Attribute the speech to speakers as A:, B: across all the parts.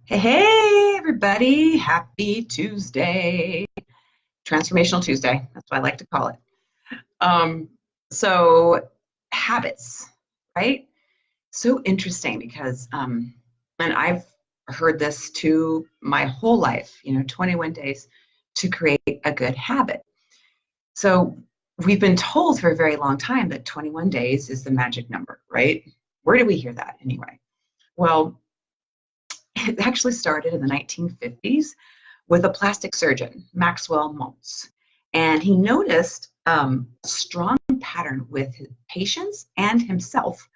A: Hey, everybody. Happy Tuesday. Transformational Tuesday. That's what I like to call it. Um, so, habits, right? So interesting because, and I've heard this too my whole life, 21 days to create a good habit. So, we've been told for a very long time that 21 days is the magic number, right? Where do we hear that anyway? Well, it actually started in the 1950s with a plastic surgeon, Maxwell Maltz. And he noticed a strong pattern with his patients and himself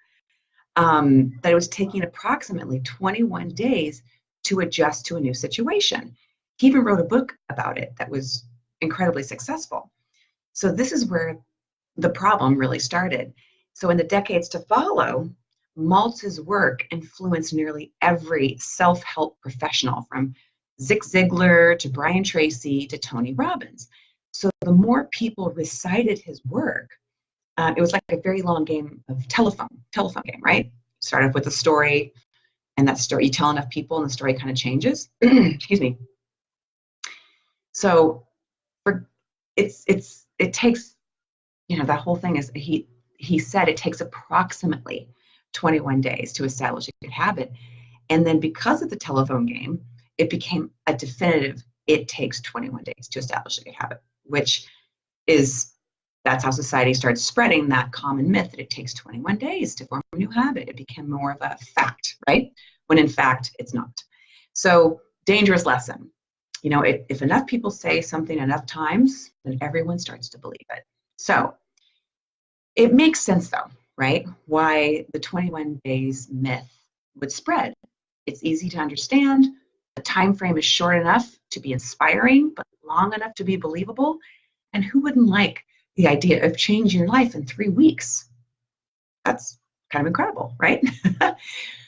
A: that it was taking approximately 21 days to adjust to a new situation. He even wrote a book about it that was incredibly successful. So, this is where the problem really started. So, in the decades to follow, Maltz's work influenced nearly every self help professional from Zig Ziglar to Brian Tracy to Tony Robbins. So, the more people recited his work, it was like a very long game of telephone game, right? Start off with a story, and that story you tell enough people, and the story kind of changes. Excuse me. So, for it takes that whole thing is he said it takes approximately 21 days to establish a good habit. And then because of the telephone game, it became a definitive, it takes 21 days to establish a good habit, which is, that's how society started spreading that common myth that it takes 21 days to form a new habit. It became more of a fact, right? When in fact, it's not. So, dangerous lesson. If enough people say something enough times, then everyone starts to believe it. So, it makes sense though, right? Why the 21 days myth would spread. It's easy to understand. The time frame is short enough to be inspiring, but long enough to be believable. And who wouldn't like the idea of changing your life in 3 weeks? That's kind of incredible, right?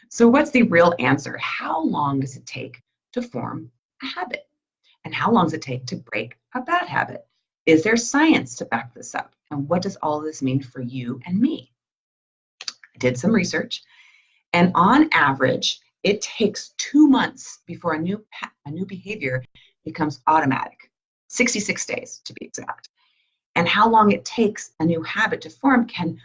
A: So what's the real answer? How long does it take to form a habit? And how long does it take to break a bad habit? Is there science to back this up? And what does all of this mean for you and me? I did some research, and on average, it takes 2 months before a new behavior becomes automatic. 66 days to be exact. And how long it takes a new habit to form can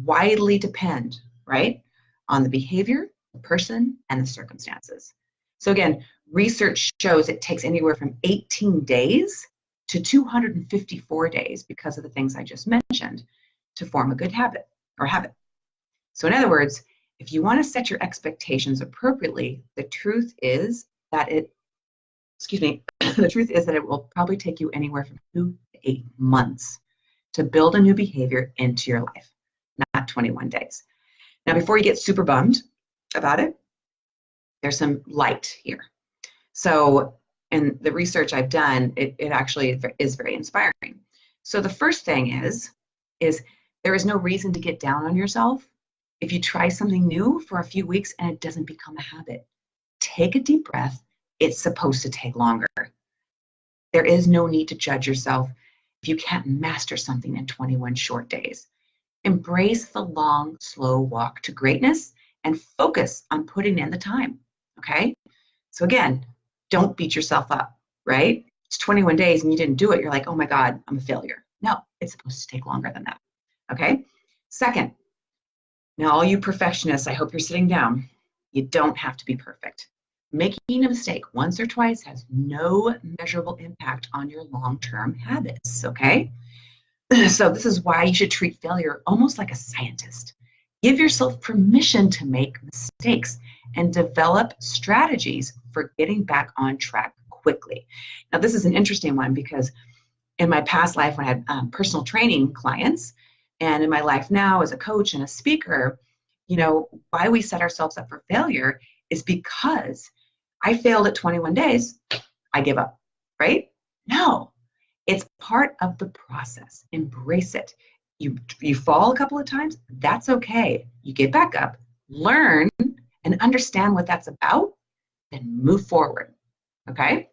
A: widely depend, right, on the behavior, the person, and the circumstances. So again, research shows it takes anywhere from 18 days to 254 days because of the things I just mentioned to form a good habit or habit. So in other words, if you want to set your expectations appropriately, the truth is that the truth is that it will probably take you anywhere from 2 to 8 months to build a new behavior into your life, not 21 days. Now, before you get super bummed about it, there's some light here. So in the research I've done, it actually is very inspiring. So the first thing is there is no reason to get down on yourself if you try something new for a few weeks and it doesn't become a habit. Take a deep breath. It's supposed to take longer. There is no need to judge yourself if you can't master something in 21 short days. Embrace the long, slow walk to greatness and focus on putting in the time, okay? So again, don't beat yourself up, right? It's 21 days and you didn't do it. You're like, oh my God, I'm a failure. No, it's supposed to take longer than that, okay? Second, now all you perfectionists, I hope you're sitting down. You don't have to be perfect. Making a mistake once or twice has no measurable impact on your long-term habits, okay? So this is why you should treat failure almost like a scientist. Give yourself permission to make mistakes and develop strategies for getting back on track quickly. Now, this is an interesting one because in my past life, when I had personal training clients, and in my life now as a coach and a speaker, why we set ourselves up for failure is because I failed at 21 days, I give up, right? No, it's part of the process. Embrace it. You fall a couple of times, that's okay. You get back up, learn, and understand what that's about, then move forward, okay?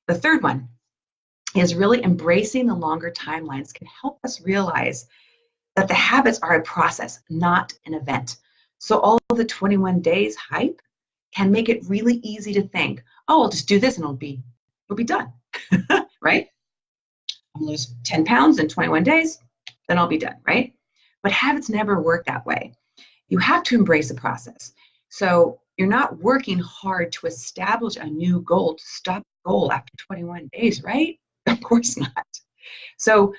A: The third one is really embracing the longer timelines can help us realize that the habits are a process, not an event. So all of the 21 days hype can make it really easy to think, oh, I'll just do this and it'll be done, right? I'll lose 10 pounds in 21 days, then I'll be done, right? But habits never work that way. You have to embrace the process. So you're not working hard to establish a new goal to stop the goal after 21 days, right? Of course not. So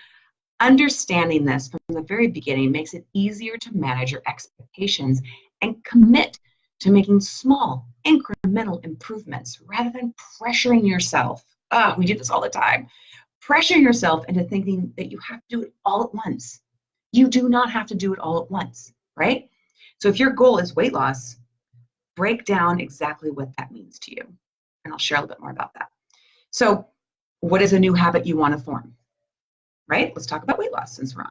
A: understanding this from the very beginning makes it easier to manage your expectations and commit to making small, incremental improvements rather than pressuring yourself. We do this all the time. Pressure yourself into thinking that you have to do it all at once. You do not have to do it all at once, right? So if your goal is weight loss, break down exactly what that means to you. And I'll share a little bit more about that. So what is a new habit you want to form, right? Let's talk about weight loss since we're on.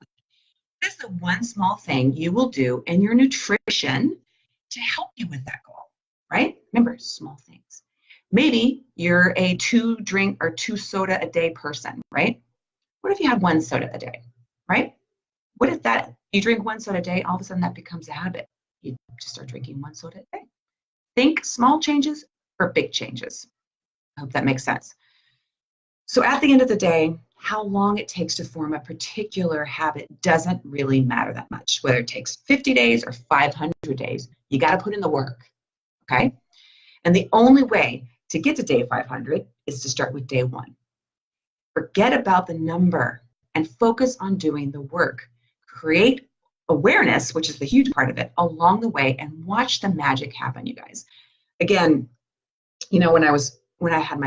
A: What is the one small thing you will do in your nutrition to help you with that goal, right? Remember, small things. Maybe you're a 2 drink or 2 soda a day person, right? What if you had 1 soda a day, right? What if that you drink 1 soda a day, all of a sudden that becomes a habit? You just start drinking 1 soda a day. Think small changes or big changes. I hope that makes sense. So at the end of the day, how long it takes to form a particular habit doesn't really matter that much. Whether it takes 50 days or 500 days, you got to put in the work, okay? And the only way to get to day 500 is to start with day 1. Forget about the number and focus on doing the work. Create awareness, which is the huge part of it, along the way, and watch the magic happen, you guys. Again, you know, when I had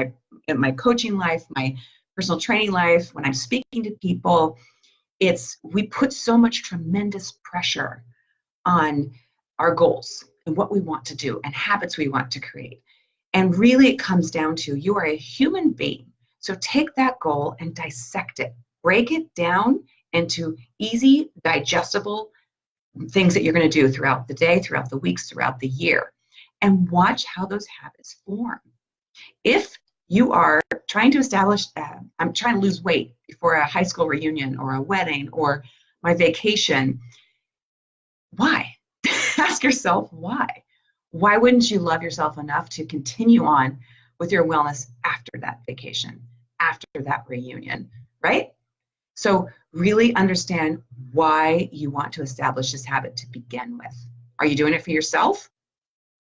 A: my coaching life, my personal training life, when I'm speaking to people, we put so much tremendous pressure on our goals and what we want to do and habits we want to create. And really it comes down to, you are a human being. So take that goal and dissect it. Break it down into easy, digestible things that you're going to do throughout the day, throughout the weeks, throughout the year, and watch how those habits form. If you are trying to establish, I'm trying to lose weight before a high school reunion or a wedding or my vacation, why? Ask yourself why. Why wouldn't you love yourself enough to continue on with your wellness after that vacation, after that reunion, right? So really understand why you want to establish this habit to begin with. Are you doing it for yourself?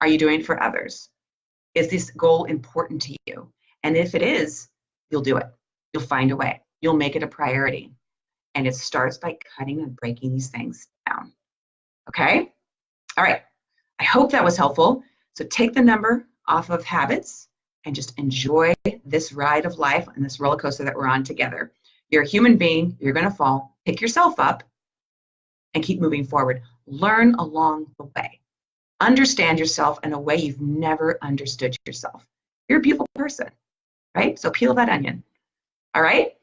A: Are you doing it for others? Is this goal important to you? And if it is, you'll do it. You'll find a way. You'll make it a priority. And it starts by cutting and breaking these things down. Okay? All right. I hope that was helpful. So take the number off of habits and just enjoy this ride of life and this roller coaster that we're on together. You're a human being. You're going to fall. Pick yourself up and keep moving forward. Learn along the way. Understand yourself in a way you've never understood yourself. You're a beautiful person, right? So peel that onion. All right?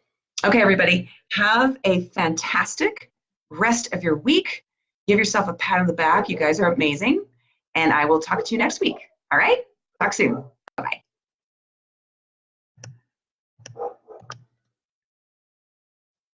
A: Okay, everybody. Have a fantastic rest of your week. Give yourself a pat on the back. You guys are amazing. And I will talk to you next week. All right? Talk soon. Bye-bye.